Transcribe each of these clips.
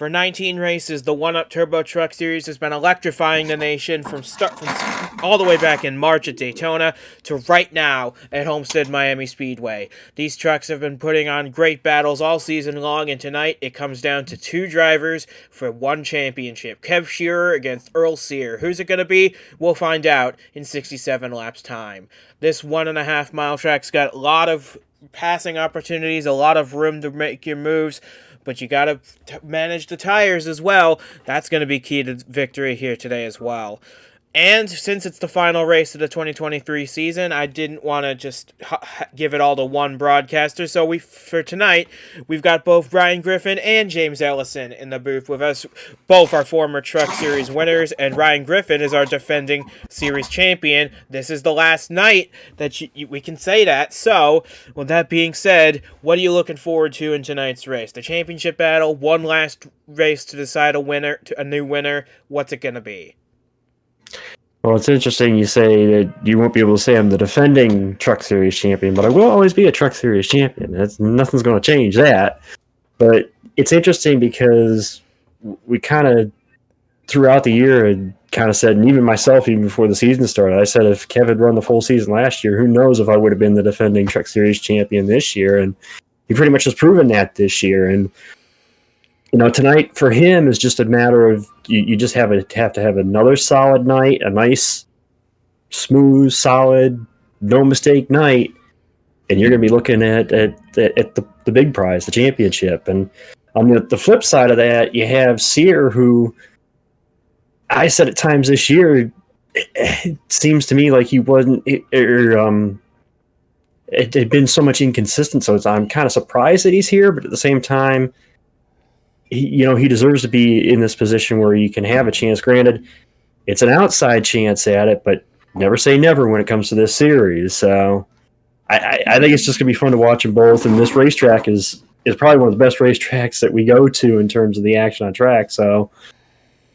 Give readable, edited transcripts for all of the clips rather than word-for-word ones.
For 19 races, the One-Up Turbo Truck Series has been electrifying the nation from all the way back in March at Daytona to right now at Homestead-Miami Speedway. These trucks have been putting on great battles all season long, and tonight it comes down to two drivers for one championship. Kev Shearer against Earl Cyr. Who's it going to be? We'll find out in 67 laps time. This 1.5 mile track's got a lot of passing opportunities, a lot of room to make your moves, but you got to manage the tires as well. That's going to be key to victory here today as well. And since it's the final race of the 2023 season, I didn't want to just give it all to one broadcaster. So for tonight, we've got both Ryan Griffin and James Ellison in the booth with us. Both are former Truck Series winners, and Ryan Griffin is our defending series champion. This is the last night that we can say that. So, with that being said, what are you looking forward to in tonight's race? The championship battle, one last race to decide a new winner. What's it going to be? Well, it's interesting you say that you won't be able to say I'm the defending Truck Series champion, but I will always be a Truck Series champion. Nothing's going to change that. But it's interesting because we kind of, throughout the year, had kind of said, and even myself, even before the season started, I said if Kev had run the full season last year, who knows if I would have been the defending Truck Series champion this year. And he pretty much has proven that this year. And tonight for him is just a matter of you just have to have another solid night, a nice, smooth, solid, no mistake night, and you're going to be looking at the big prize, the championship. And on the flip side of that, you have Cyr, who I said at times this year, it seems to me like he wasn't. It had been so much inconsistent, so I'm kind of surprised that he's here, but at the same time, he deserves to be in this position where you can have a chance. Granted, it's an outside chance at it, but never say never when it comes to this series. So I think it's just going to be fun to watch them both. And this racetrack is probably one of the best racetracks that we go to in terms of the action on track. So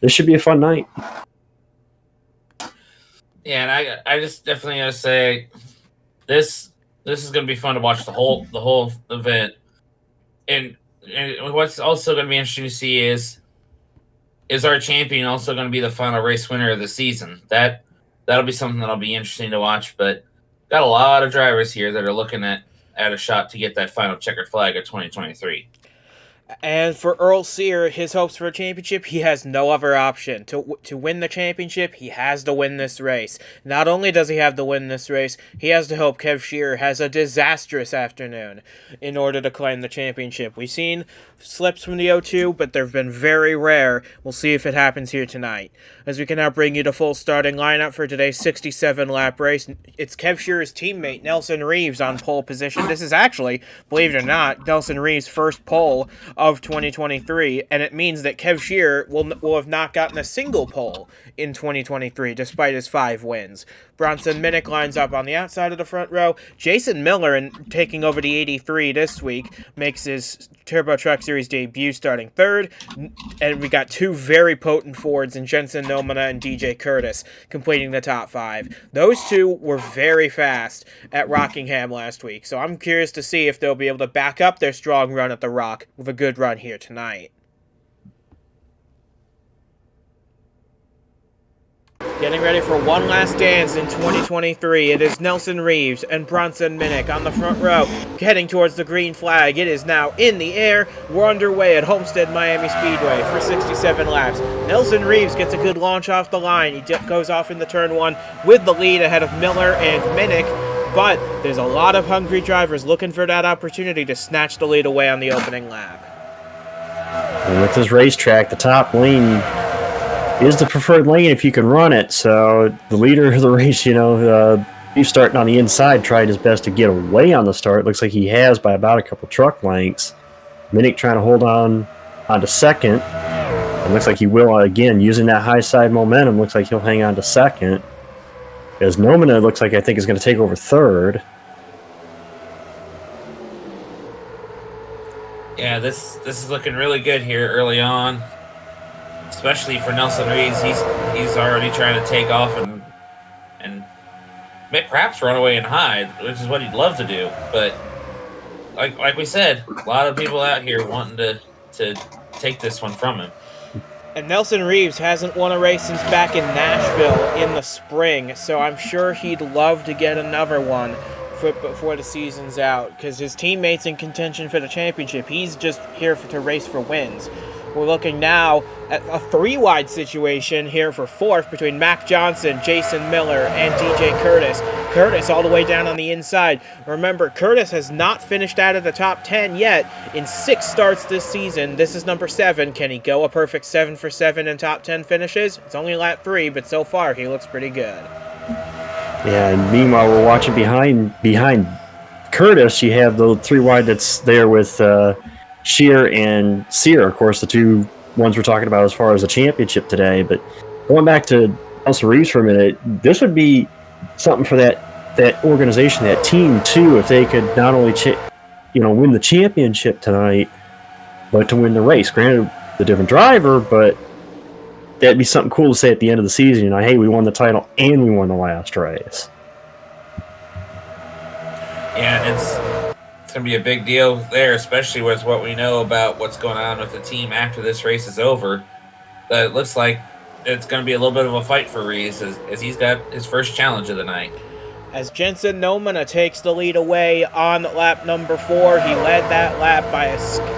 this should be a fun night. Yeah, and I just definitely got to say this is going to be fun to watch the whole event. And what's also going to be interesting to see is our champion also going to be the final race winner of the season? That'll be something that'll be interesting to watch. But got a lot of drivers here that are looking at a shot to get that final checkered flag of 2023. And for Earl Cyr, his hopes for a championship, he has no other option. To win the championship, he has to win this race. Not only does he have to win this race, he has to hope Kev Shearer has a disastrous afternoon in order to claim the championship. We've seen slips from the O2, but they've been very rare. We'll see if it happens here tonight. As we can now bring you the full starting lineup for today's 67-lap race. It's Kev Shearer's teammate, Nelson Reeves, on pole position. This is actually, believe it or not, Nelson Reeves' first pole of 2023, and it means that Kev Shearer will have not gotten a single pole in 2023, despite his 5 wins. Bronson Minnick lines up on the outside of the front row. Jason Miller, taking over the 83 this week, makes his Turbo Truck Series debut starting third, and we got 2 very potent Fords in Jensen Nomina and DJ Curtis completing the top 5. Those 2 were very fast at Rockingham last week, so I'm curious to see if they'll be able to back up their strong run at the Rock with a good run here tonight. Getting ready for one last dance in 2023, it is Nelson Reeves and Bronson Minnick on the front row, heading towards the green flag. It is now in the air. We're underway at Homestead-Miami Speedway for 67 laps. Nelson Reeves gets a good launch off the line. He goes off into turn 1 with the lead ahead of Miller and Minnick, but there's a lot of hungry drivers looking for that opportunity to snatch the lead away on the opening lap. And with this racetrack, the top lane is the preferred lane if you can run it. So the leader of the race, he's starting on the inside, tried his best to get away on the start. Looks like he has by about a couple truck lengths. Minnick trying to hold on to second. It looks like he will again, using that high side momentum. Looks like he'll hang on to second. As Nomina looks like I think is going to take over third. Yeah, this is looking really good here early on. Especially for Nelson Reeves, he's already trying to take off and perhaps run away and hide, which is what he'd love to do. But like we said, a lot of people out here wanting to take this one from him. And Nelson Reeves hasn't won a race since back in Nashville in the spring, so I'm sure he'd love to get another one before the season's out, because his teammate's in contention for the championship. He's just here to race for wins. We're looking now at a 3-wide situation here for fourth between Mac Johnson, Jason Miller, and DJ Curtis. Curtis all the way down on the inside. Remember, Curtis has not finished out of the top 10 yet in 6 starts this season. This is number 7. Can he go a perfect 7 for 7 in top 10 finishes? It's only lap 3, but so far he looks pretty good. Yeah, and meanwhile, we're watching behind Curtis. You have the 3-wide that's there with Shearer and Cyr, of course, the two ones we're talking about as far as the championship today. But going back to Nelson Reeves for a minute, this would be something for that organization, that team too, if they could not only win the championship tonight, but to win the race. Granted, the different driver, but that'd be something cool to say at the end of the season. Hey, we won the title and we won the last race. Yeah, and it's going to be a big deal there, especially with what we know about what's going on with the team after this race is over. But it looks like it's going to be a little bit of a fight for Reeves as he's got his first challenge of the night. As Jensen Nomina takes the lead away on lap number 4, he led that lap by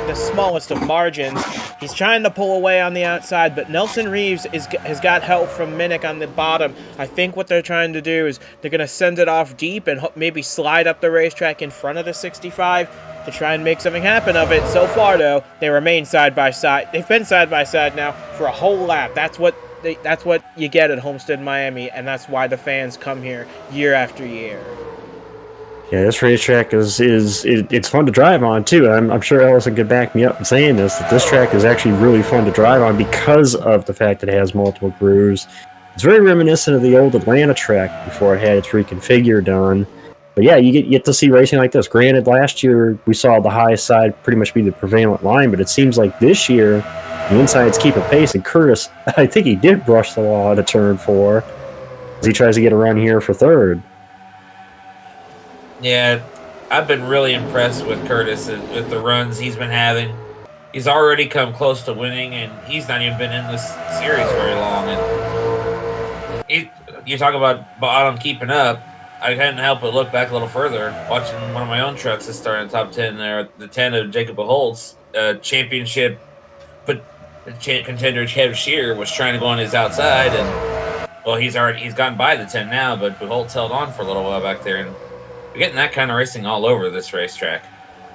the smallest of margins. He's trying to pull away on the outside, but Nelson Reeves has got help from Minnick on the bottom. I think what they're trying to do is they're going to send it off deep and maybe slide up the racetrack in front of the 65 to try and make something happen of it. So far, though, they remain side by side. They've been side by side now for a whole lap. That's what you get at Homestead-Miami, and that's why the fans come here year after year. Yeah, this racetrack it's fun to drive on too. I'm sure Ellison could back me up in saying that this track is actually really fun to drive on because of the fact that it has multiple grooves. It's very reminiscent of the old Atlanta track before it had its reconfigure done. But yeah, you get to see racing like this. Granted, last year we saw the highest side pretty much be the prevalent line, but it seems like this year the insides keep a pace, and Curtis, I think he did brush the wall at a turn 4 as he tries to get around here for third. Yeah, I've been really impressed with Curtis with the runs he's been having. He's already come close to winning, and he's not even been in this series very long. And you talk about bottom keeping up. I couldn't help but look back a little further, watching one of my own trucks that started in the top 10 there, the 10 of Jacob Beholt's championship, but contender Kev Shearer was trying to go on his outside, and well, he's gotten by the 10 now, but Beholt's held on for a little while back there, and we're getting that kind of racing all over this racetrack.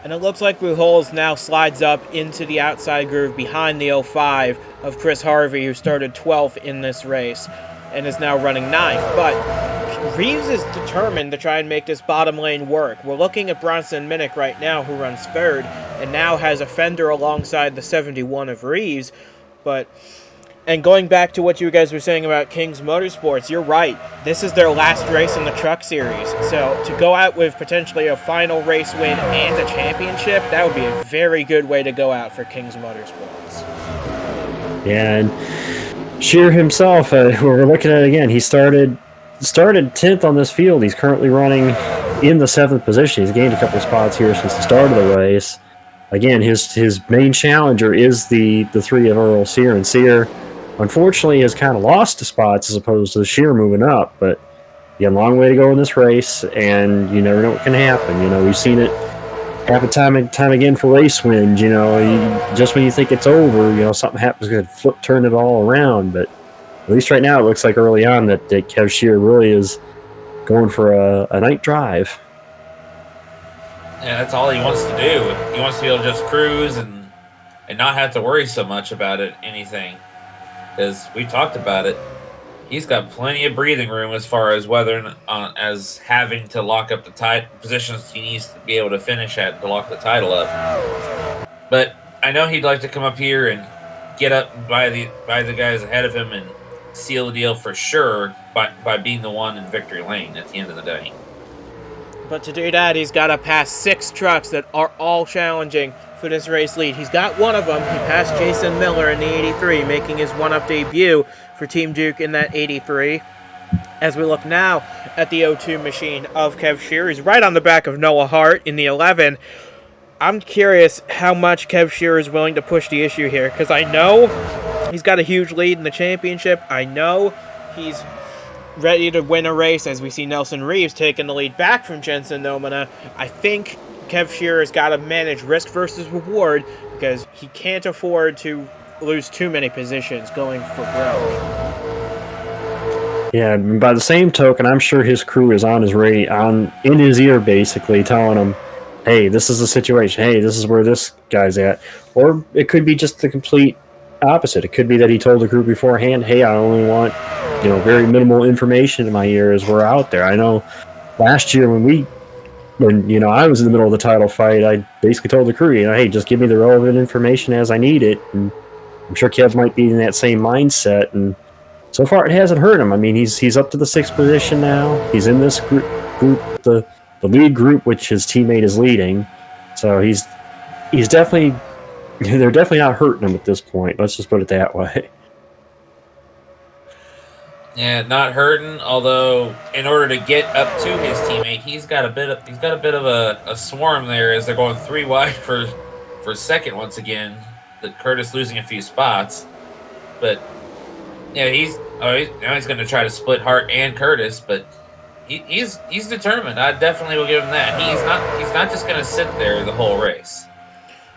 And it looks like Beholt's now slides up into the outside groove behind the 05 of Chris Harvey, who started 12th in this race and is now running 9th. But Reeves is determined to try and make this bottom lane work. We're looking at Bronson Minnick right now, who runs 3rd, and now has a fender alongside the 71 of Reeves. And going back to what you guys were saying about King's Motorsports, you're right. This is their last race in the Truck Series. So to go out with potentially a final race win and a championship, that would be a very good way to go out for King's Motorsports. Yeah, and Shearer himself, we're looking at it again. He started 10th on this field. He's currently running in the 7th position. He's gained a couple spots here since the start of the race. Again, his main challenger is the 3 of Earl Cyr, and Cyr, unfortunately, has kind of lost the spots as opposed to Shearer moving up. But you got a long way to go in this race, and you never know what can happen. We've seen it happen time and time again for race wins. Just when you think it's over, something happens to turn it all around. But at least right now, it looks like early on that Kev Shearer really is going for a night drive. Yeah, that's all he wants to do. He wants to be able to just cruise and not have to worry so much about anything. Because we talked about it. He's got plenty of breathing room as far as as having to lock up the positions he needs to be able to finish at to lock the title up. But I know he'd like to come up here and get up by the guys ahead of him and seal the deal for sure by being the one in victory lane at the end of the day. But to do that, he's got to pass 6 trucks that are all challenging for this race lead. He's got one of them. He passed Jason Miller in the 83, making his one-up debut for Team Duke in that 83. As we look now at the O2 machine of Kev Shearer, he's right on the back of Noah Hart in the 11. I'm curious how much Kev Shearer is willing to push the issue here, because I know he's got a huge lead in the championship. I know he's ready to win a race, as we see Nelson Reeves taking the lead back from Jensen Nomina. I think Kev Shearer's got to manage risk versus reward, because he can't afford to lose too many positions going for broke. Yeah, and by the same token, I'm sure his crew is on his in his ear, basically telling him, "Hey, this is the situation. Hey, this is where this guy's at." Or it could be just the complete opposite. It could be that he told the crew beforehand, "Hey, I only want, very minimal information in my ear as we're out there." I know last year when I was in the middle of the title fight, I basically told the crew, "Hey, just give me the relevant information as I need it." And I'm sure Kev might be in that same mindset, and so far it hasn't hurt him. I mean, he's up to the 6th position now. He's in this group, the lead group, which his teammate is leading. So he's definitely, they're definitely not hurting him at this point. Let's just put it that way. Yeah, not hurting. Although, in order to get up to his teammate, he's got a bit of a swarm there as they're going 3 wide for second once again. But Curtis losing a few spots, but yeah, he's going to try to split Hart and Curtis, but he's determined. I definitely will give him that. He's not just going to sit there the whole race.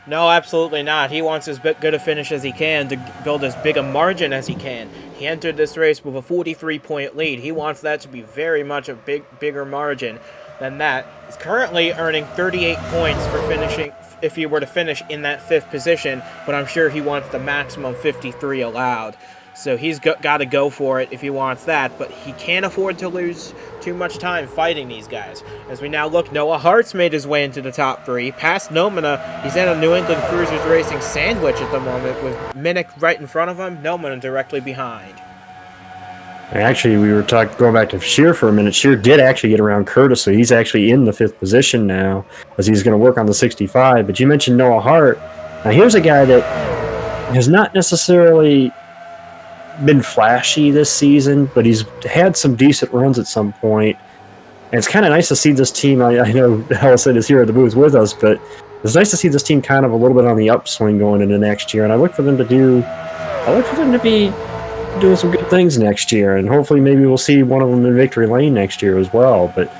No, absolutely not. He wants as good a finish as he can to build as big a margin as he can. He entered this race with a 43-point lead. He wants that to be very much a bigger margin than that. He's currently earning 38 points for finishing, if he were to finish in that 5th position, but I'm sure he wants the maximum 53 allowed. So he's got to go for it if he wants that, but he can't afford to lose too much time fighting these guys. As we now look, Noah Hart's made his way into the top 3. Past Nomina, he's in a New England Cruisers Racing sandwich at the moment, with Minnick right in front of him, Nomina directly behind. Actually, we were going back to Shear for a minute. Shear did actually get around Curtis, so he's actually in the 5th position now, as he's going to work on the 65. But you mentioned Noah Hart. Now here's a guy that has not necessarily been flashy this season, but he's had some decent runs at some point. And it's kind of nice to see this team. I know Ellison is here at the booth with us, but it's nice to see this team kind of a little bit on the upswing going into next year. And I look for them to be doing some good things next year, and hopefully maybe we'll see one of them in victory lane next year as well. But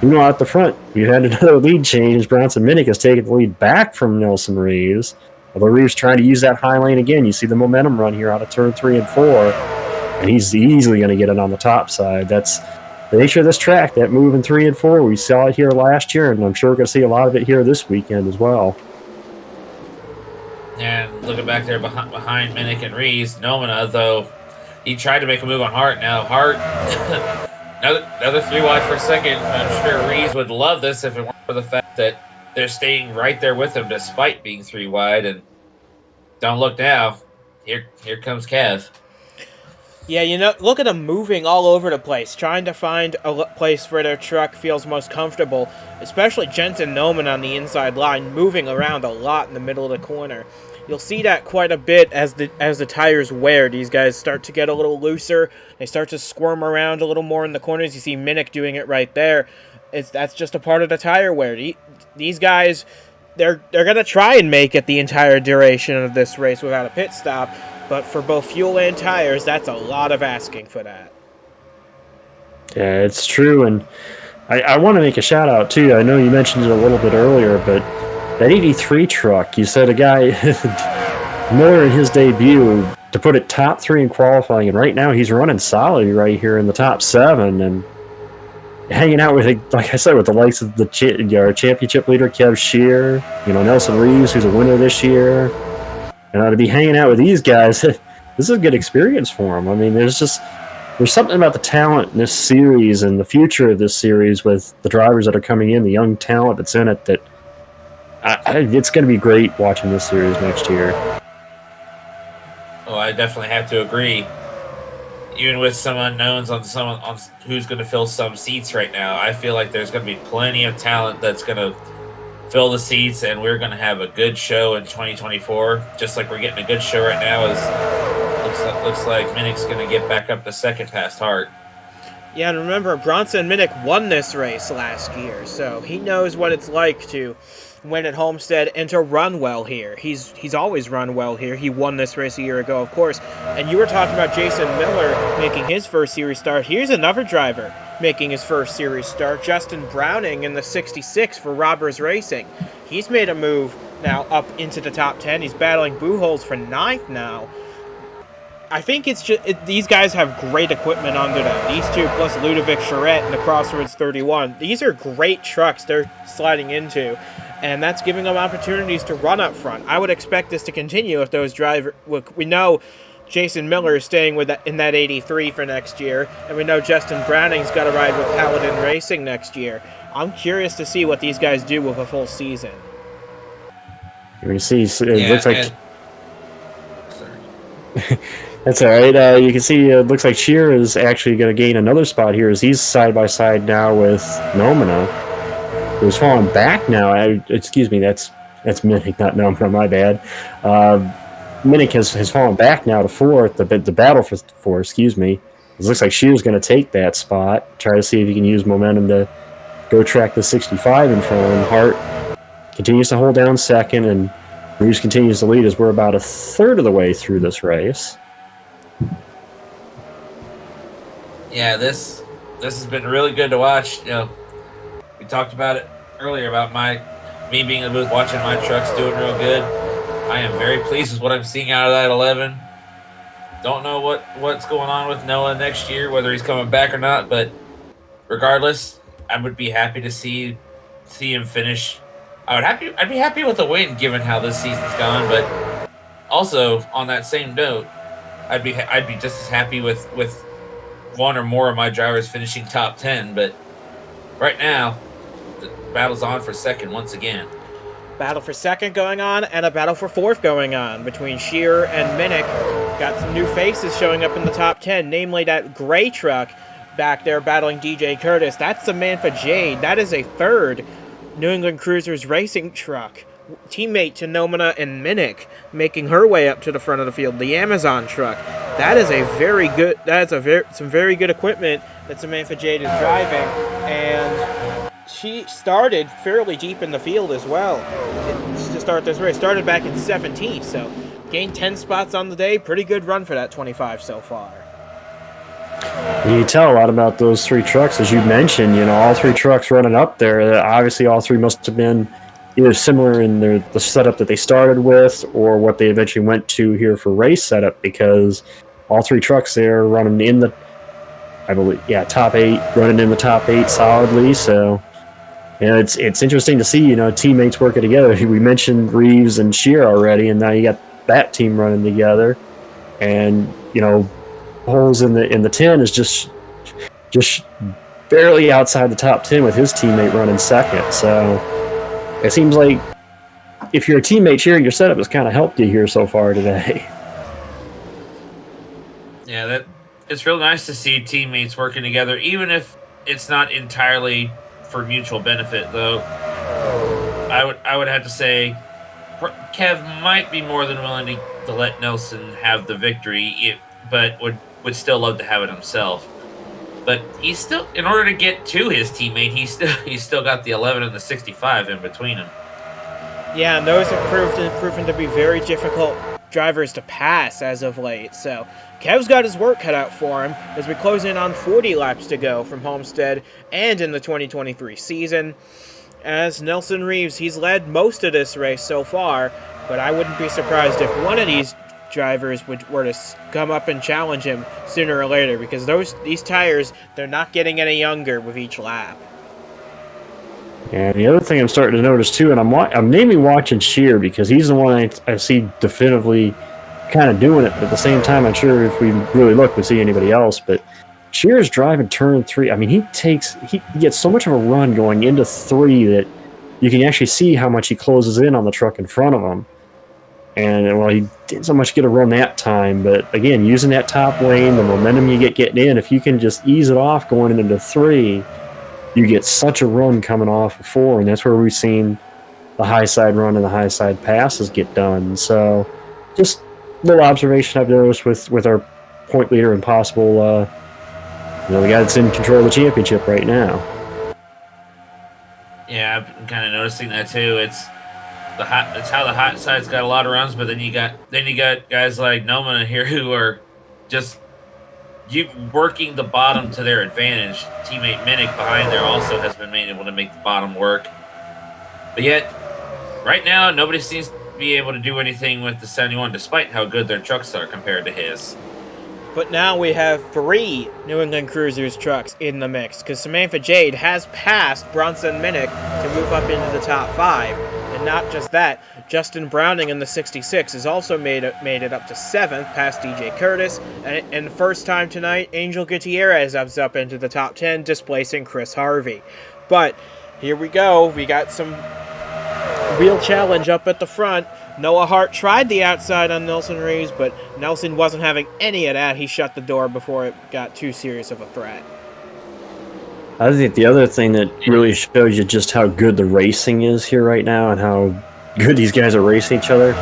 out the front, we've had another lead change. Bronson Minnick has taken the lead back from Nelson Reeves. Although Reeves trying to use that high lane again. You see the momentum run here out of turn 3 and 4, and he's easily going to get it on the top side. That's the nature of this track, that move in 3 and 4. We saw it here last year, and I'm sure we're going to see a lot of it here this weekend as well. And looking back there behind Minnick and Reeves, Nomina, though, he tried to make a move on Hart. Now Hart, another 3 wide for second. I'm sure Reeves would love this if it weren't for the fact that they're staying right there with him despite being 3 wide. And don't look now. Here comes Kev. Yeah, look at them moving all over the place, trying to find a place where their truck feels most comfortable, especially Jensen Nomina on the inside line, moving around a lot in the middle of the corner. You'll see that quite a bit as the tires wear. These guys start to get a little looser. They start to squirm around a little more in the corners. You see Minnick doing it right there. That's just a part of the tire wear. These guys, they're going to try and make it the entire duration of this race without a pit stop, but for both fuel and tires, that's a lot of asking for that. Yeah, it's true, and I want to make a shout out too. I know you mentioned it a little bit earlier, but that 83 truck, you said a guy Miller in his debut to put it top 3 in qualifying, and right now he's running solid right here in the top 7 and hanging out with, like I said, with the likes of the championship leader Kev Shearer, Nelson Reeves, who's a winner this year, and to be hanging out with these guys, this is a good experience for him. I mean, there's something about the talent in this series and the future of this series with the drivers that are coming in, the young talent that's in it, that it's going to be great watching this series next year. Oh, I definitely have to agree. Even with some unknowns on who's going to fill some seats right now, I feel like there's going to be plenty of talent that's going to fill the seats, and we're going to have a good show in 2024. Just like we're getting a good show right now, looks like Minnick's going to get back up to second past Hart. Yeah, and remember, Bronson Minnick won this race last year, so he knows what it's like to win at Homestead and to run well here. He's always run well here. He won this race a year ago, of course. And you were talking about Jason Miller making his first series start. Here's another driver making his first series start, Justin Browning in the 66 for Robbers Racing. He's made a move now up into the top 10. He's battling Buchholz for 9th now. I think it's just these guys have great equipment under them. These two plus Ludovic Charette and the Crossroads 31. These are great trucks they're sliding into, and that's giving them opportunities to run up front. I would expect this to continue if those drivers. We know Jason Miller is staying with in that 83 for next year, and we know Justin Browning's got to ride with Paladin Racing next year. I'm curious to see what these guys do with a full season. You see, it looks like. That's all right. You can see it looks like Shearer is actually going to gain another spot here as he's side by side now with Nomina, who's falling back now. Excuse me, that's Minnick, not Nomina. My bad. Minnick has fallen back now to 4th. The battle for 4. Excuse me. It looks like Shearer's going to take that spot. Try to see if he can use momentum to go track the 65 in front of him. Hart continues to hold down 2nd, and Reeves continues to lead as we're about 1/3 of the way through this race. Yeah, this has been really good to watch. You know, we talked about it earlier about me being in the booth watching my trucks doing real good. I am very pleased with what I'm seeing out of that 11. Don't know what's going on with Noah next year, whether he's coming back or not, but regardless, I would be happy to see him finish. I'd be happy with a win given how this season's gone, but also on that same note, I'd be just as happy with one or more of my drivers finishing top 10, but right now the battle's on for 2nd once again. Battle for 2nd going on, and a battle for 4th going on between Shearer and Minnick. Got some new faces showing up in the top 10, namely that gray truck back there battling DJ Curtis. That's Samantha Jade. That is a 3rd New England Cruisers Racing truck. Teammate to Nomina and Minnick, making her way up to the front of the field. The Amazon truck. That is some very good equipment that Samantha Jade is driving, and she started fairly deep in the field as well to start this race. Started back in 17th, so gained 10 spots on the day. Pretty good run for that 25 so far. You tell a lot about those 3 trucks, as you mentioned. You know, all 3 trucks running up there. Obviously, all 3 must have been either similar in the setup that they started with or what they eventually went to here for race setup, because all 3 trucks there running in the, I believe, top 8, running in the top 8 solidly. So, you know, it's interesting to see, you know, teammates working together. We mentioned Reeves and Shearer already, and now you got that team running together. And, you know, Holes in the 10 is just barely outside the top 10 with his teammate running 2nd. So it seems like if you're a teammate here, your setup has kind of helped you here so far today. Yeah, it's real nice to see teammates working together, even if it's not entirely for mutual benefit. Though I would have to say Kev might be more than willing to let Nelson have the victory, but would still love to have it himself. But he's still, in order to get to his teammate, he's still got the 11 and the 65 in between him. Yeah, and those have proven to be very difficult drivers to pass as of late. So Kev's got his work cut out for him as we close in on 40 laps to go from Homestead and in the 2023 season. As Nelson Reeves, he's led most of this race so far, but I wouldn't be surprised if one of these drivers were to come up and challenge him sooner or later, because these tires, they're not getting any younger with each lap. And the other thing I'm starting to notice too, and I'm mainly watching Shearer because he's the one I see definitively kind of doing it, but at the same time, I'm sure if we really look, we see anybody else. But Shearer's driving turn 3. I mean, he gets so much of a run going into 3 that you can actually see how much he closes in on the truck in front of him. And, well, he didn't so much get a run that time, but again, using that top lane, the momentum you get getting in, if you can just ease it off going into 3, you get such a run coming off of 4, and that's where we've seen the high side run and the high side passes get done. So, just a little observation I've noticed with our point leader and possible, the guy that's in control of the championship right now. Yeah, I'm kind of noticing that too. It's how the hot side's got a lot of runs, but then you got guys like Noma here who are just working the bottom to their advantage. Teammate Minnick behind there also has been able to make the bottom work, but yet right now nobody seems to be able to do anything with the 71, despite how good their trucks are compared to his. But now we have 3 New England Cruisers trucks in the mix, because Samantha Jade has passed Bronson Minnick to move up into the top 5. And not just that, Justin Browning in the 66 has also made it up to 7th, past DJ Curtis. And first time tonight, Angel Gutierrez up into the top 10, displacing Chris Harvey. But here we go. We got some real challenge up at the front. Noah Hart tried the outside on Nelson Reeves, but Nelson wasn't having any of that. He shut the door before it got too serious of a threat. I think the other thing that really shows you just how good the racing is here right now and how good these guys are racing each other,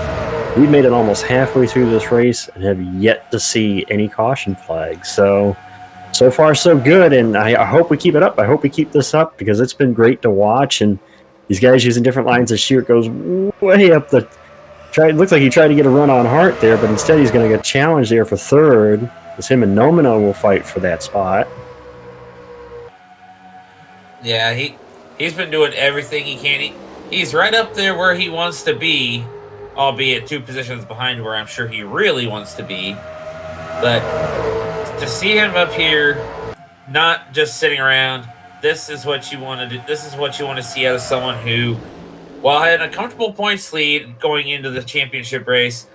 we made it almost halfway through this race and have yet to see any caution flags. So far so good, and I hope we keep it up. I hope we keep this up because it's been great to watch, and these guys using different lines of shear goes way up the... It looks like he tried to get a run on Hart there, but instead he's going to get challenged there for 3rd, because him and Nomino will fight for that spot. Yeah, he's been doing everything he can. He's right up there where he wants to be, albeit 2 positions behind where I'm sure he really wants to be. But to see him up here, not just sitting around, this is what you want to do. This is what you want to see out of someone who, while having a comfortable points lead going into the championship race,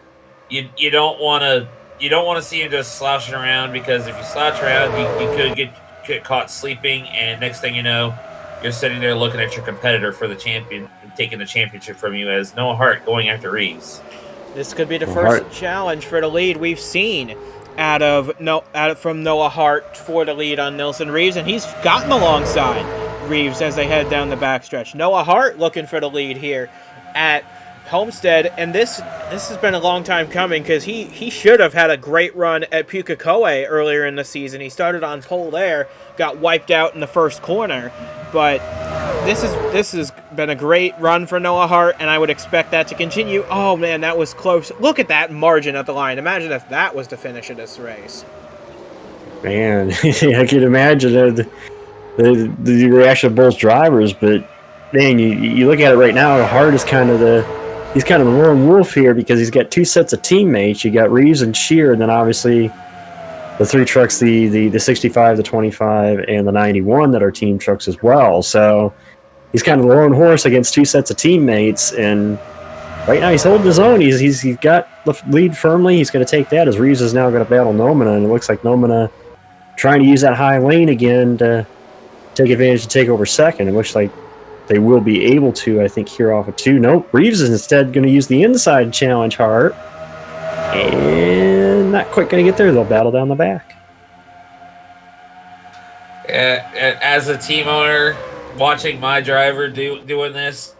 you don't want to see him just slouching around, because if you slouch around, you could get caught sleeping, and next thing you know, you're sitting there looking at your competitor for the champion, taking the championship from you, as Noah Hart going after Reeves. This could be the first challenge for the lead we've seen from Noah Hart for the lead on Nelson Reeves, and he's gotten alongside Reeves as they head down the backstretch. Noah Hart looking for the lead here at Homestead, and this has been a long time coming, because he should have had a great run at Pukekohe earlier in the season. He started on pole there, got wiped out in the first corner, but this has been a great run for Noah Hart, and I would expect that to continue. Oh man, that was close. Look at that margin at the line. Imagine if that was the finish of this race. Man, I can imagine the reaction of both drivers, but man, you look at it right now, Hart is kind of the lone wolf here, because he's got 2 sets of teammates. You got Reeves and Shear, and then obviously the 3 trucks, the 65, the 25, and the 91 that are team trucks as well. So he's kind of the lone horse against 2 sets of teammates, and right now he's holding his own. He's got the lead firmly. He's going to take that, as Reeves is now going to battle Nomina, and it looks like Nomina trying to use that high lane again to take advantage to take over second. It looks like they will be able to, I think, here off of 2. Nope, Reeves is instead going to use the inside challenge Hart. And not quite going to get there. They'll battle down the back. As a team owner, watching my driver doing this,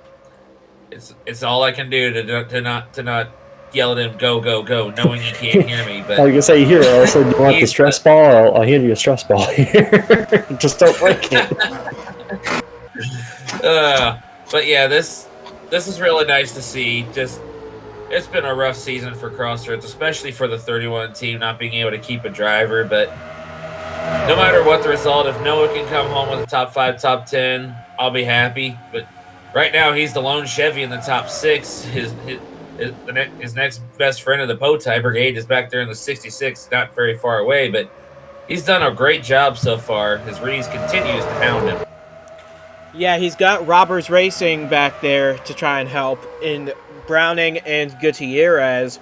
it's all I can do to not yell at him, go, go, go, knowing he can't hear me. But I was going to say, here, also, do you want the stress ball? I'll hand you a stress ball here. Just don't break it. But yeah, this is really nice to see. Just, it's been a rough season for Crossroads, especially for the 31 team not being able to keep a driver. But no matter what the result, if Noah can come home with a top 5, top 10, I'll be happy. But right now, he's the lone Chevy in the top 6. His next best friend of the Potai Brigade is back there in the 66, not very far away. But he's done a great job so far. His Reeves continues to hound him. Yeah, he's got Robbers Racing back there to try and help in Browning and Gutierrez.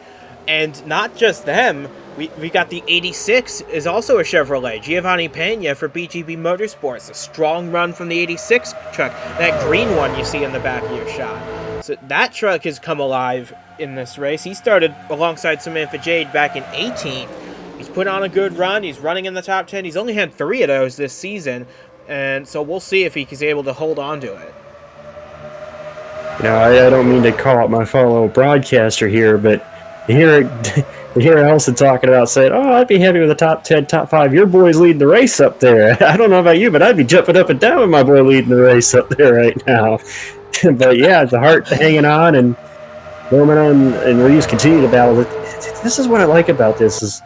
And not just them, we got the 86 is also a Chevrolet. Giovanni Pena for BGB Motorsports. A strong run from the 86 truck. That green one you see in the back of your shot. So that truck has come alive in this race. He started alongside Samantha Jade back in 18th. He's put on a good run. He's running in the top 10. He's only had 3 of those this season. And so we'll see if he's able to hold on to it. Now, I don't mean to call out my fellow broadcaster here, but you hear Elson talking about saying, oh, I'd be happy with the top 10, top 5. Your boy's leading the race up there. I don't know about you, but I'd be jumping up and down with my boy leading the race up there right now. But yeah, the Hart hanging on, and Roman and Reeves continue to battle. This is what I like about this is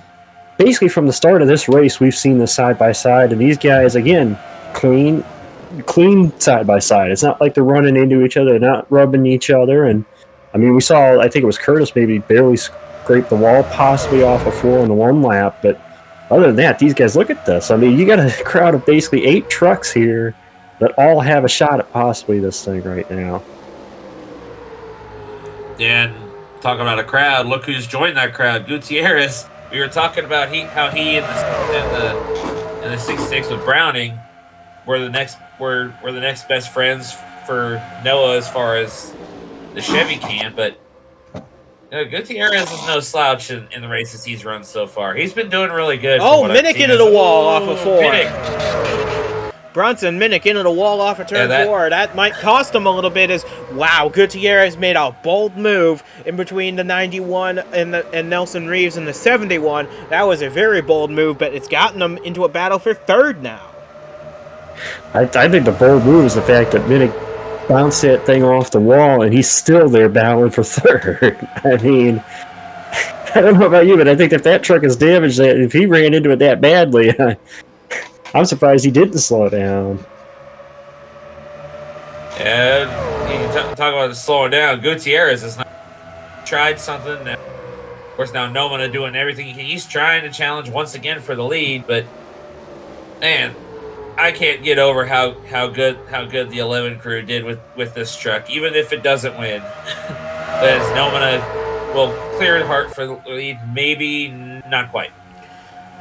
basically from the start of this race, we've seen this side by side, and these guys again clean side by side. It's not like they're running into each other, they're not rubbing each other. And I mean, we saw, I think it was Curtis maybe barely scrape the wall, possibly off a 4 in the one lap, but other than that, these guys, look at this. I mean, you got a crowd of basically 8 trucks here that all have a shot at possibly this thing right now. And talking about a crowd, look who's joined that crowd. Gutierrez. We were talking about how he in the 66 with Browning were the next best friends for Noah as far as the Chevy camp, but Gutierrez is no slouch in the races he's run so far. He's been doing really good. Oh, Minnick into the wall off of 4. Brunson, Minnick into the wall off of turn 4. That might cost him a little bit. Wow, Gutierrez made a bold move in between the 91 and Nelson Reeves in the 71. That was a very bold move, but it's gotten him into a battle for 3rd now. I think the bold move is the fact that Minnick bounced that thing off the wall, and he's still there battling for 3rd. I mean, I don't know about you, but I think if that truck is damaged, if he ran into it that badly, I'm surprised he didn't slow down. And you can talk about slowing down. Gutierrez has not tried something. Of course, now Nomana doing everything he's trying to challenge once again for the lead, but man, I can't get over how good the 11 crew did with this truck, even if it doesn't win. As Nomana will clear the heart for the lead, maybe not quite.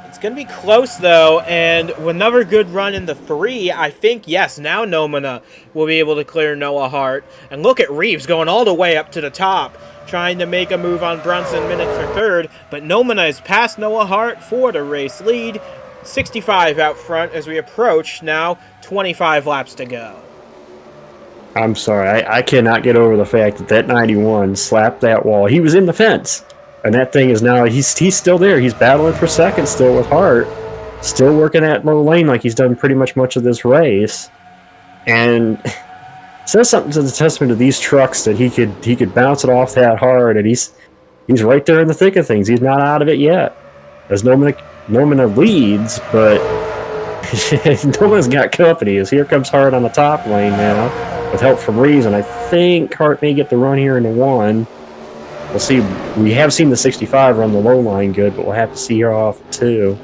It's going to be close, though, and with another good run in the 3, I think, yes, now Nomana will be able to clear Noah Hart. And look at Reeves going all the way up to the top, trying to make a move on Brunson Minnick for 3rd, but Nomana is past Noah Hart for the race lead. 65 out front as we approach now 25 laps to go. I'm sorry, I cannot get over the fact that 91 slapped that wall. He was in the fence. And that thing is now, he's still there. He's battling for 2nd still with Hart. Still working that low lane like he's done pretty much of this race. And says something to the testament of these trucks that he could bounce it off that hard. And he's right there in the thick of things. He's not out of it yet. As Nomana leads, but Nomana's got company. As here comes Hart on the top lane now with help from Reeves. And I think Hart may get the run here in the 1. We'll see. We have seen the 65 run the low line good, but we'll have to see her off 2.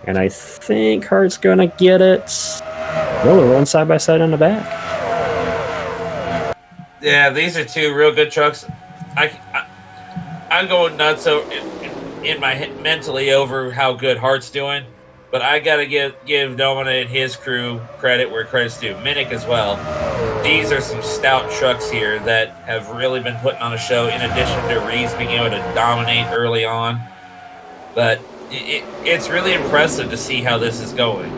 And I think Hart's going to get it. No, they'll run side by side on the back. Yeah, these are 2 real good trucks. I'm going nuts in my head mentally over how good Hart's doing, but I got to give Nomana and his crew credit where credit's due. Minnick as well. These are some stout trucks here that have really been putting on a show, in addition to Reeves being able to dominate early on. But it's really impressive to see how this is going.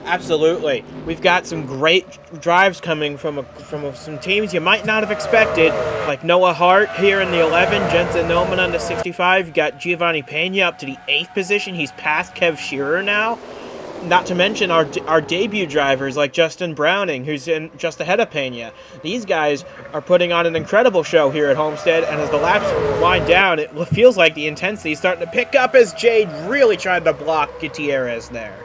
Absolutely. We've got some great drives coming from some teams you might not have expected, like Noah Hart here in the 11, Jensen Nomana in the 65. You got Giovanni Pena up to the 8th position. He's past Kev Shearer now. Not to mention our debut drivers like Justin Browning, who's just ahead of Pena. These guys are putting on an incredible show here at Homestead, and as the laps wind down, it feels like the intensity is starting to pick up as Jade really tried to block Gutierrez there.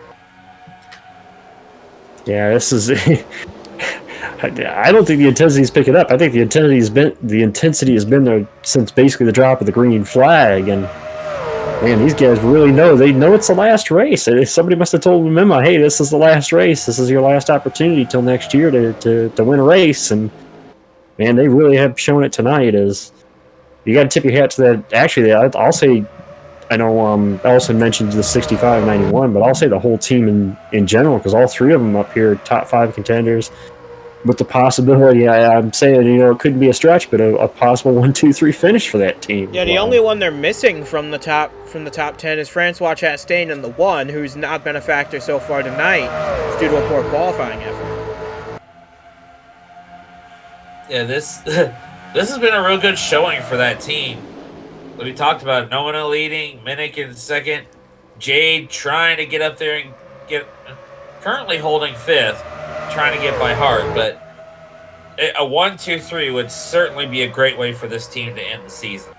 Yeah, this is. I don't think the intensity's picking up. I think the intensity has been there since basically the drop of the green flag, and man, these guys really know. They know it's the last race. Somebody must have told them, "Emma, hey, this is the last race. This is your last opportunity till next year to win a race." And man, they really have shown it tonight. As you got to tip your hat to that. Actually, I'll say. I know Ellison mentioned the 65-91, but I'll say the whole team in general, because all 3 of them up here, top 5 contenders, with the possibility, I'm saying, it couldn't be a stretch, but a possible 1-2-3 finish for that team. Yeah, the only one they're missing from the top 10 is Francois Chastain in the 1, who's not been a factor so far tonight due to a poor qualifying effort. Yeah, this has been a real good showing for that team. We talked about Nomana leading, Minnick in 2nd, Jade trying to get up there and currently holding 5th, trying to get by Hart, but a 1-2-3 would certainly be a great way for this team to end the season.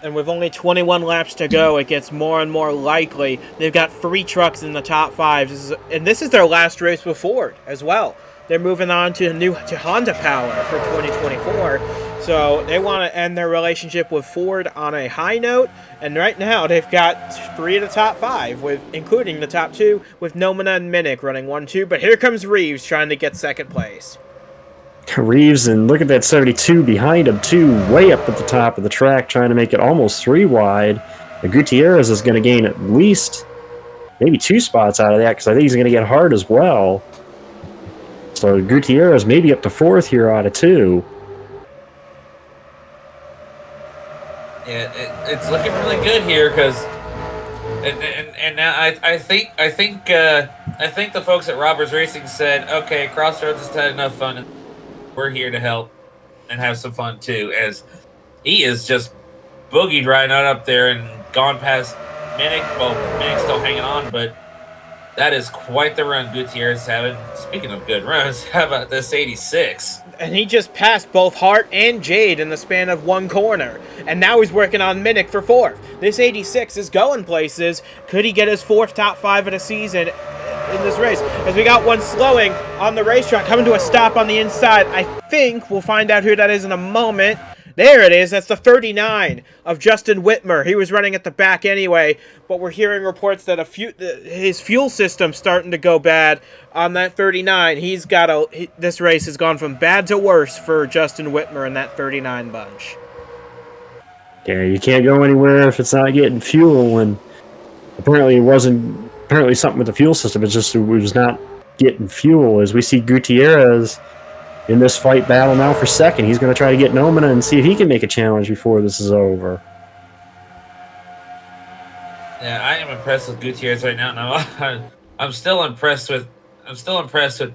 And with only 21 laps to go, it gets more and more likely. They've got 3 trucks in the top 5, and this is their last race with Ford as well. They're moving on to Honda Power for 2024. So they want to end their relationship with Ford on a high note. And right now they've got 3 of the top 5, including the top 2, with Nomina and Minnick running 1-2. But here comes Reeves trying to get second place. Reeves, and look at that 72 behind him too, way up at the top of the track, trying to make it almost 3 wide. And Gutierrez is going to gain at least maybe 2 spots out of that, because I think he's going to get hard as well. So Gutierrez maybe up to 4th here out of 2. Yeah, it's looking really good here because, and now I think the folks at Roberts Racing said, okay, Crossroads has had enough fun, and we're here to help and have some fun too. As he is just boogied right on up there and gone past Minnick. Well, Minnick's still hanging on, but that is quite the run Gutierrez is having. Speaking of good runs, how about this 86? And he just passed both Hart and Jade in the span of 1 corner. And now he's working on Minnick for 4th. This 86 is going places. Could he get his 4th top 5 of the season in this race? As we got one slowing on the racetrack, coming to a stop on the inside. I think we'll find out who that is in a moment. There it is. That's the 39 of Justin Whitmer. He was running at the back anyway, but we're hearing reports that his fuel system's starting to go bad on that 39. This race has gone from bad to worse for Justin Whitmer and that 39 bunch. Yeah, you can't go anywhere if it's not getting fuel, and apparently something with the fuel system. It's just it was not getting fuel. As we see Gutierrez in this fight battle now for 2nd. He's going to try to get Nomina and see if he can make a challenge before this is over. Yeah, I am impressed with Gutierrez right now. No, I'm still impressed with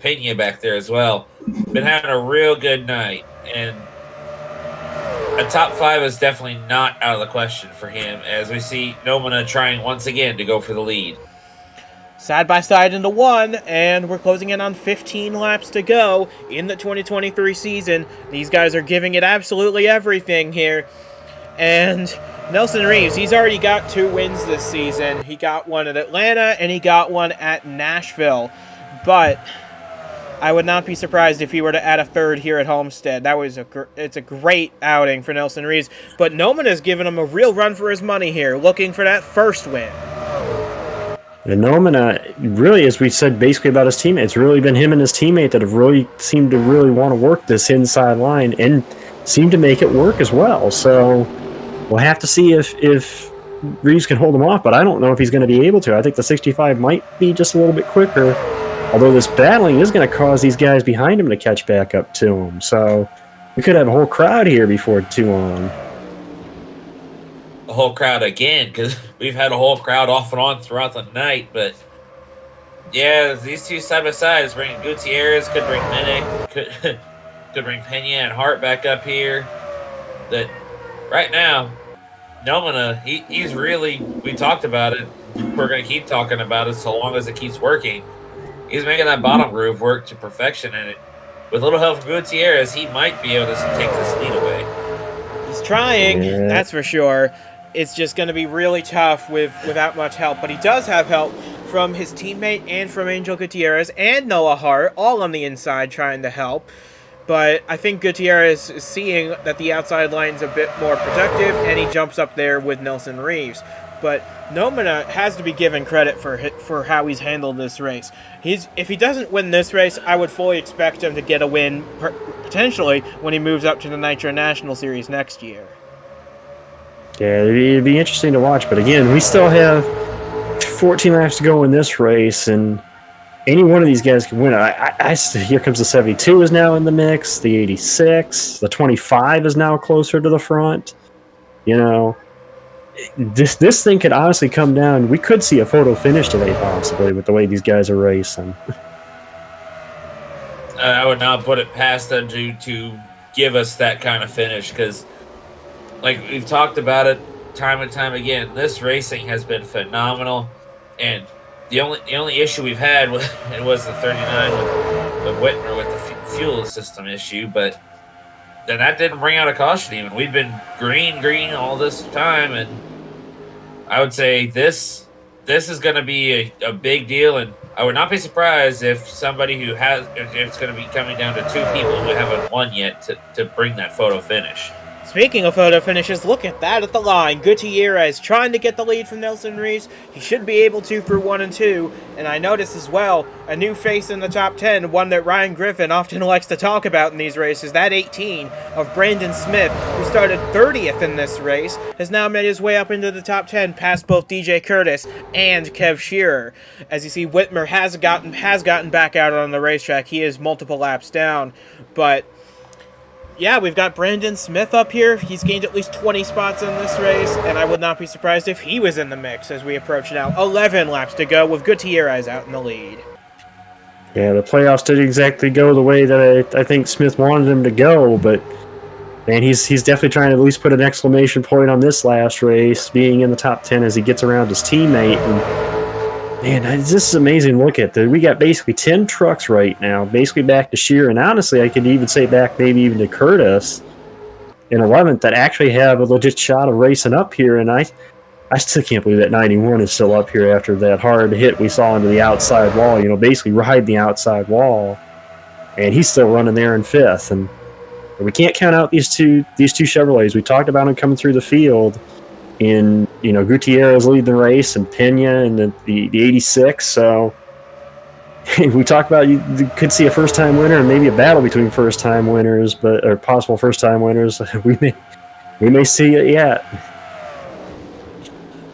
Pena back there as well. Been having a real good night, and a top 5 is definitely not out of the question for him. As we see Nomina trying once again to go for the lead. Side by side into 1, and we're closing in on 15 laps to go in the 2023 season. These guys are giving it absolutely everything here. And Nelson Reeves, he's already got 2 wins this season. He got one at Atlanta, and he got one at Nashville. But I would not be surprised if he were to add a 3rd here at Homestead. It's a great outing for Nelson Reeves. But Noman has given him a real run for his money here, looking for that 1st win. And Nomina, really, as we said basically about his teammate, it's really been him and his teammate that have really seemed to really want to work this inside line and seem to make it work as well. So we'll have to see if Reeves can hold him off, but I don't know if he's going to be able to. I think the 65 might be just a little bit quicker, although this battling is going to cause these guys behind him to catch back up to him. So we could have a whole crowd here before too long. A whole crowd again, because we've had a whole crowd off and on throughout the night. But yeah, these two side by sides bring Gutierrez, could bring Minnick, could bring Pena and Hart back up here. That right now, Nomina, he's really, we talked about it. We're going to keep talking about it so long as it keeps working. He's making that bottom groove work to perfection, and with a little help from Gutierrez, he might be able to take this lead away. He's trying, that's for sure. It's just going to be really tough without much help. But he does have help from his teammate and from Angel Gutierrez and Noah Hart, all on the inside trying to help. But I think Gutierrez is seeing that the outside line's a bit more protective, and he jumps up there with Nelson Reeves. But Nomina has to be given credit for how he's handled this race. If he doesn't win this race, I would fully expect him to get a win, potentially, when he moves up to the Nitro National Series next year. Yeah, it'd be interesting to watch. But again, we still have 14 laps to go in this race, and any one of these guys can win. Here comes the 72 is now in the mix, the 86, the 25 is now closer to the front. You know, this thing could honestly come down. We could see a photo finish today, possibly, with the way these guys are racing. I would not put it past them to give us that kind of finish, because like we've talked about it time and time again, this racing has been phenomenal, and the only issue we've had was the 39 with Whitmer with the fuel system issue, but then that didn't bring out a caution even. We've been green all this time, and I would say this is going to be a big deal, and I would not be surprised if somebody who has if it's going to be coming down to 2 people who haven't won yet to bring that photo finish. Speaking of photo finishes, look at that at the line. Gutierrez trying to get the lead from Nelson Reeves. He should be able to through 1 and 2. And I noticed as well, a new face in the top 10, one that Ryan Griffin often likes to talk about in these races. That 18 of Brandon Smith, who started 30th in this race, has now made his way up into the top 10 past both DJ Curtis and Kev Shearer. As you see, Whitmer has gotten back out on the racetrack. He is multiple laps down, but yeah, we've got Brandon Smith up here. He's gained at least 20 spots in this race, and I would not be surprised if he was in the mix as we approach now 11 laps to go with Gutierrez out in the lead. Yeah, the playoffs didn't exactly go the way that I think Smith wanted them to go, but man, he's definitely trying to at least put an exclamation point on this last race, being in the top 10 as he gets around his teammate. And man, this is amazing. Look at that. We got basically 10 trucks right now, basically back to Shearer, and honestly, I could even say back maybe even to Curtis in 11th that actually have a legit shot of racing up here, and I still can't believe that 91 is still up here after that hard hit we saw into the outside wall, basically ride the outside wall, and he's still running there in 5th, and we can't count out these two Chevrolets. We talked about them coming through the field. In Gutierrez leading the race, and Pena and the 86. So we talk about you could see a first-time winner and maybe a battle between first-time winners, or possible first-time winners. We may see it yet.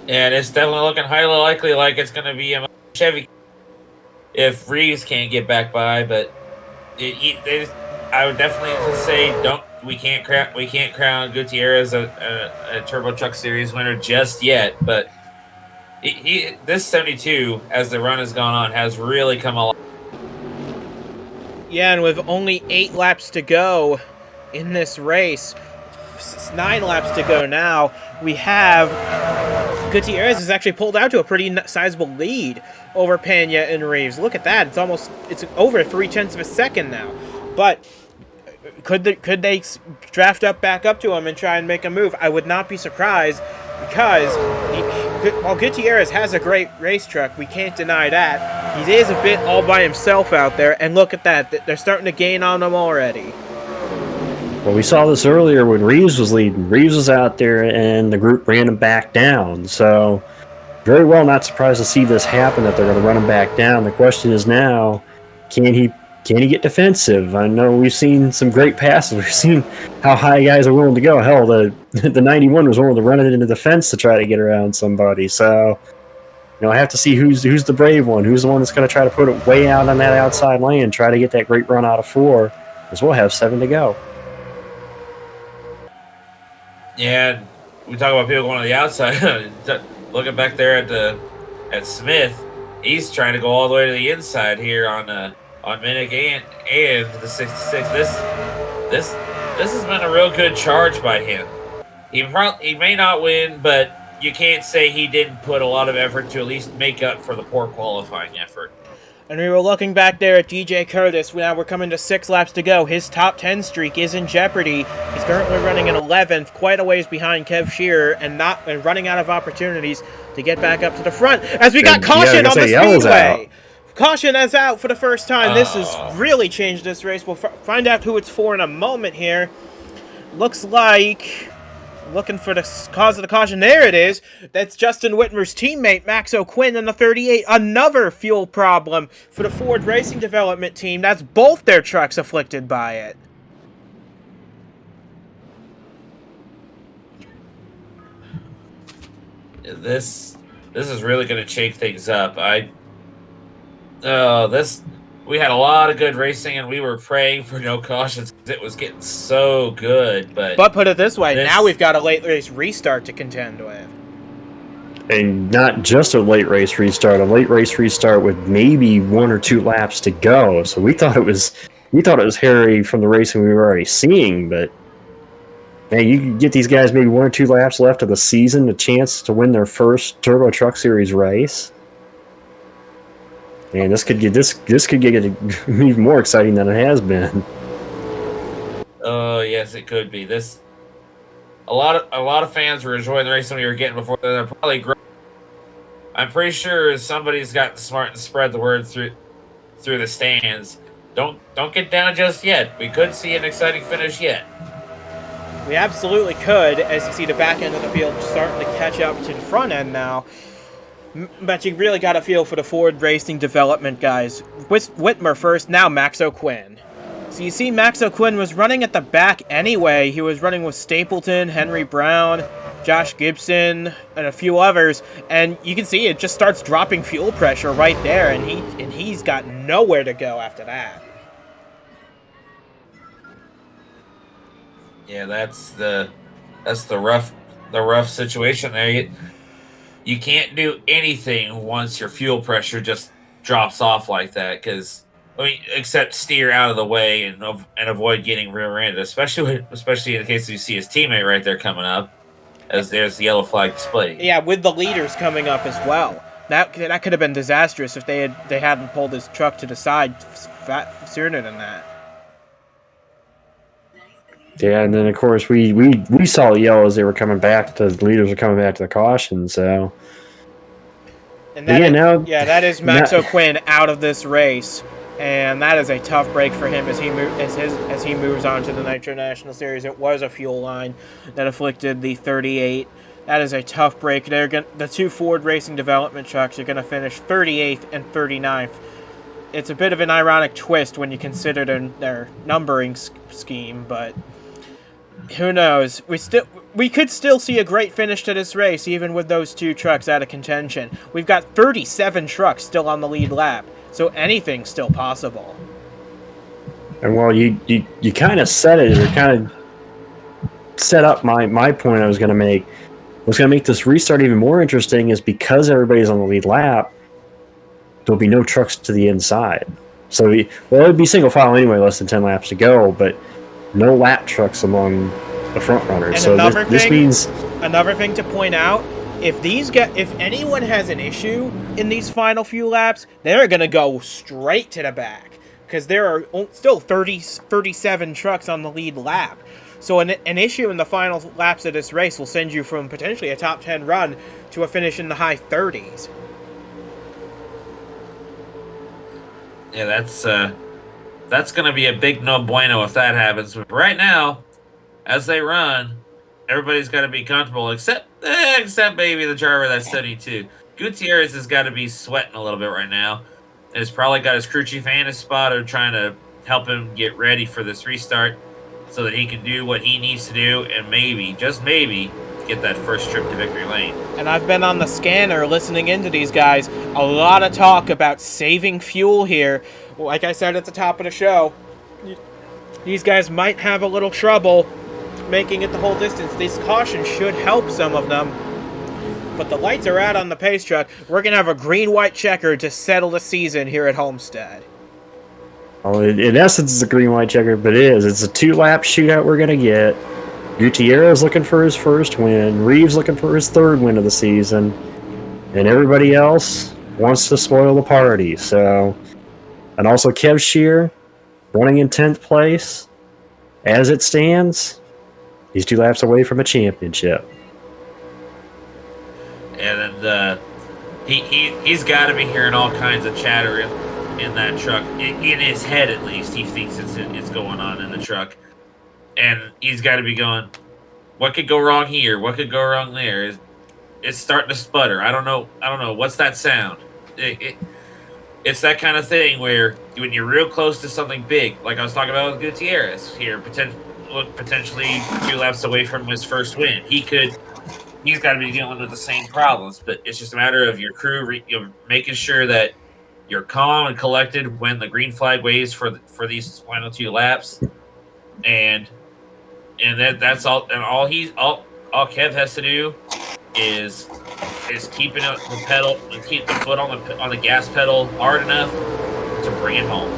And it's definitely looking highly likely like it's going to be a Chevy if Reeves can't get back by. But I would definitely say we can't crown Gutierrez a Turbo Truck Series winner just yet, but this 72, as the run has gone on, has really come alive. Yeah, and with only 8 laps to go in this race, 9 laps to go now, we have Gutierrez has actually pulled out to a pretty sizable lead over Pena and Reeves. Look at that. It's over 0.3 of a second now. But could they draft back up to him and try and make a move? I would not be surprised, because while Gutierrez has a great race truck, we can't deny that. He is a bit all by himself out there, and look at that. They're starting to gain on him already. Well, we saw this earlier when Reeves was leading. Reeves was out there, and the group ran him back down. So very well not surprised to see this happen, that they're going to run him back down. The question is now, can he get defensive? I know we've seen some great passes. We've seen how high guys are willing to go. Hell, the 91 was willing to run it into the fence to try to get around somebody. So, I have to see who's the brave one. Who's the one that's going to try to put it way out on that outside lane, try to get that great run out of 4, because we'll have 7 to go. Yeah, we talk about people going to the outside. Looking back there at Smith, he's trying to go all the way to the inside here on Minnick and the 66. This has been a real good charge by him. He may not win, but you can't say he didn't put a lot of effort to at least make up for the poor qualifying effort. And we were looking back there at DJ Curtis. Now we're coming to 6 laps to go. His top 10 streak is in jeopardy. He's currently running in 11th, quite a ways behind Kev Shearer, and running out of opportunities to get back up to the front. As we got caution on the Speedway. Caution is out for the first time. This has really changed this race. We'll find out who it's for in a moment here. Looks like, looking for the cause of the caution. There it is. That's Justin Whitmer's teammate, Max O'Quinn, in the 38. Another fuel problem for the Ford Racing Development Team. That's both their trucks afflicted by it. This is really going to shake things up. We had a lot of good racing, and we were praying for no cautions because it was getting so good. But put it this way, now we've got a late race restart to contend with. And not just a late race restart with maybe 1 or 2 laps to go. So we thought it was hairy from the racing we were already seeing, but man, you can get these guys maybe 1 or 2 laps left of the season, a chance to win their first Turbo Truck Series race. Man, this could get even more exciting than it has been. Oh yes, it could be. A lot of fans were enjoying the race when we were getting before. They're probably great. I'm pretty sure somebody's got the smart to spread the word through the stands. Don't get down just yet. We could see an exciting finish yet. We absolutely could, as you see the back end of the field starting to catch up to the front end now. But you really got to feel for the Ford Racing development guys. Whitmer first, now Max O'Quinn. So you see Max O'Quinn was running at the back anyway. He was running with Stapleton, Henry Brown, Josh Gibson, and a few others. And you can see it just starts dropping fuel pressure right there, and he's got nowhere to go after that. Yeah, that's the rough situation there. You can't do anything once your fuel pressure just drops off like that, because except steer out of the way and avoid getting rear-ended, especially in the case you see his teammate right there coming up, as there's the yellow flag displayed. Yeah, with the leaders coming up as well. That could have been disastrous if they hadn't pulled his truck to the side sooner than that. Yeah, and then of course we saw yellow as they were coming back. The leaders were coming back to the caution. So, and that is Max O'Quinn out of this race, and that is a tough break for him as he moves on to the Nitro National Series. It was a fuel line that afflicted the 38. That is a tough break. The two Ford Racing development trucks are going to finish 38th and 39th. It's a bit of an ironic twist when you consider their numbering scheme, but who knows? We could still see a great finish to this race, even with those two trucks out of contention. We've got 37 trucks still on the lead lap, so anything's still possible. And well, you kind of said it, or kind of set up my point I was going to make. What's going to make this restart even more interesting is because everybody's on the lead lap, there'll be no trucks to the inside. So, it'd be single file anyway, less than 10 laps to go, but no lap trucks among the front runners. And so this means another thing to point out: if anyone has an issue in these final few laps, they're going to go straight to the back because there are still 37 trucks on the lead lap. So an issue in the final laps of this race will send you from potentially a top 10 run to a finish in the high 30s. Yeah, that's going to be a big no bueno if that happens. But right now, as they run, everybody's got to be comfortable, except maybe the driver that's 72. Gutierrez has got to be sweating a little bit right now. And has probably got his crew chief and his spotter trying to help him get ready for this restart so that he can do what he needs to do and maybe, just maybe, get that first trip to victory lane. And I've been on the scanner listening into these guys. A lot of talk about saving fuel here. Like I said at the top of the show, these guys might have a little trouble making it the whole distance. This caution should help some of them. But the lights are out on the pace truck. We're going to have a green-white checker to settle the season here at Homestead. Oh, in essence, it's a green-white checker, but it's a 2-lap shootout we're going to get. Gutierrez looking for his first win. Reeves looking for his third win of the season. And everybody else wants to spoil the party. So, and also Kev Shearer running in 10th place. As it stands, he's 2 laps away from a championship. And then he's got to be hearing all kinds of chatter in that truck. In his head, at least, he thinks it's going on in the truck. And he's got to be going, what could go wrong here? What could go wrong there? It's starting to sputter. I don't know. What's that sound? It's that kind of thing where when you're real close to something big, like I was talking about with Gutierrez here, potentially 2 laps away from his first win. He's got to be dealing with the same problems, but it's just a matter of your crew making sure that you're calm and collected when the green flag waves for these final 2 laps, and that's all. And all Kev has to do is keeping the pedal and keep the foot on the gas pedal hard enough to bring it home.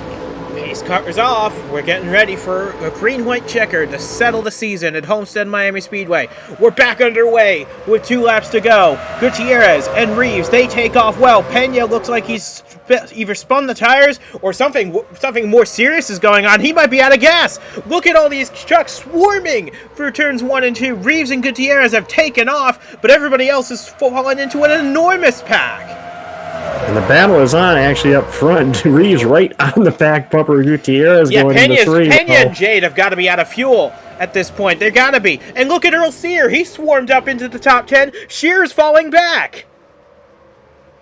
Pace car is off. We're getting ready for a green-white checker to settle the season at Homestead-Miami Speedway. We're back underway with 2 laps to go. Gutierrez and Reeves, they take off well. Pena looks like he's either spun the tires or something more serious is going on. He might be out of gas. Look at all these trucks swarming for turns 1 and 2. Reeves and Gutierrez have taken off, but everybody else is falling into an enormous pack. And the battle is on actually up front. Reeves right on the back bumper. Gutierrez going into 3. Pena and Jade have got to be out of fuel at this point. They've got to be. And look at Earl Cyr. He swarmed up into the top 10. Shearer's falling back.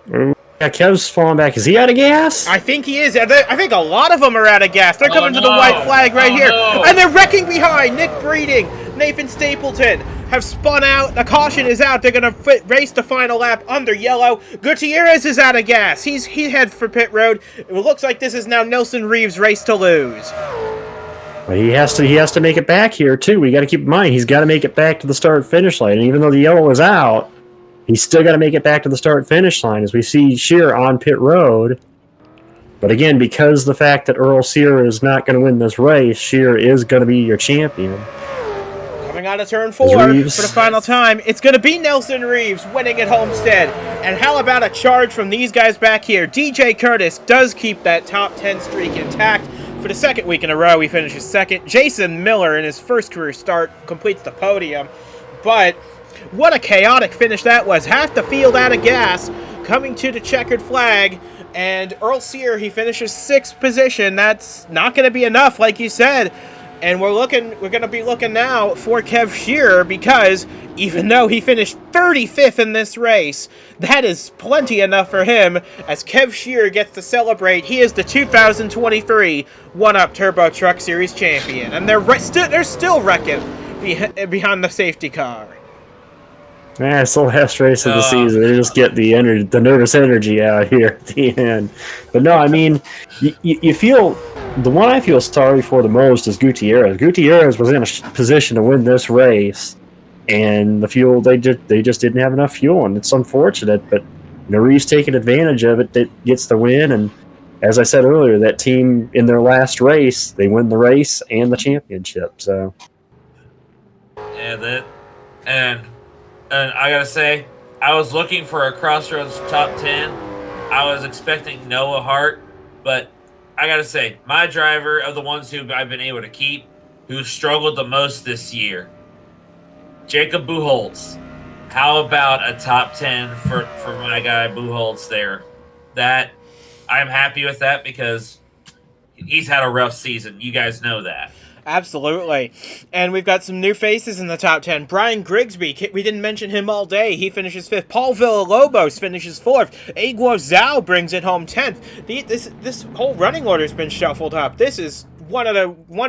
Yeah, Kev's falling back. Is he out of gas? I think he is. I think a lot of them are out of gas. They're coming to the white flag right here. No. And they're wrecking behind. Nick Breeding, Nathan Stapleton have spun out. The caution is out. They're going to race the final lap under yellow. Gutierrez is out of gas. He head for pit road. It looks like this is now Nelson Reeves' race to lose. But he has to make it back here too. We got to keep in mind he's got to make it back to the start finish line. And even though the yellow is out, he's still got to make it back to the start finish line as we see Shearer on pit road. But again, because the fact that Earl Cyr is not going to win this race, Shearer is going to be your champion. Coming out of turn 4 for the final time, it's going to be Nelson Reeves winning at Homestead. And how about a charge from these guys back here? DJ Curtis does keep that top 10 streak intact. For the second week in a row, he finishes second. Jason Miller, in his first career start, completes the podium. But what a chaotic finish that was. Half the field out of gas, coming to the checkered flag. And Earl Cyr, he finishes 6th position. That's not going to be enough, like you said. And we're going to be looking now for Kev Shearer, because even though he finished 35th in this race, that is plenty enough for him, as Kev Shearer gets to celebrate. He is the 2023 1-Up Turbo Truck Series champion, and they're still wrecking behind the safety car. Yeah, it's the last race of the season. They just get the nervous energy out here at the end. But no, I mean, you feel... The one I feel sorry for the most is Gutierrez. Gutierrez was in a position to win this race, and the fuel, they just didn't have enough fuel, and it's unfortunate, but Reeves taking advantage of it, that gets the win. And as I said earlier, that team in their last race, they win the race and the championship. So yeah, and I gotta say, I was looking for a Crossroads top 10. I was expecting Noah Hart, but I gotta say, my driver of the ones who I've been able to keep, who struggled the most this year, Jacob Buchholz. How about a top 10 for my guy Buchholz there? That I'm happy with that, because he's had a rough season. You guys know that. Absolutely. And we've got some new faces in the top 10. Brian Grigsby, we didn't mention him all day. He finishes 5th. Paul Villalobos finishes 4th. Aguo Zhao brings it home 10th. This whole running order has been shuffled up. This is one of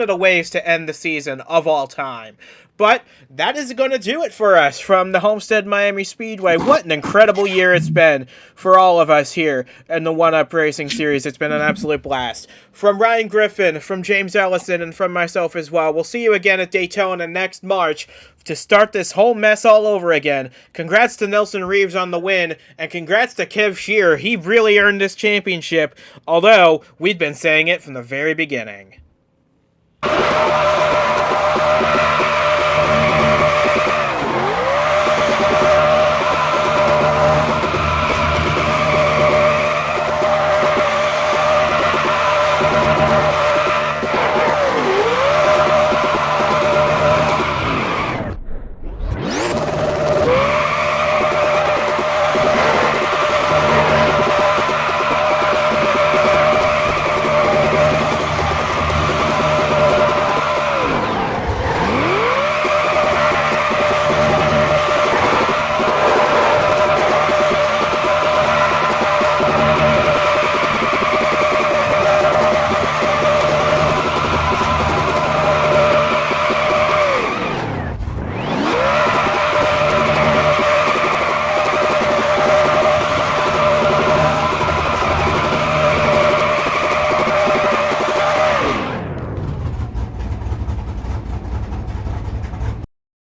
the ways to end the season of all time. But that is going to do it for us from the Homestead-Miami Speedway. What an incredible year it's been for all of us here in the 1-Up Racing Series. It's been an absolute blast. From Ryan Griffin, from James Ellison, and from myself as well, we'll see you again at Daytona next March to start this whole mess all over again. Congrats to Nelson Reeves on the win, and congrats to Kev Shearer. He really earned this championship, although we'd been saying it from the very beginning.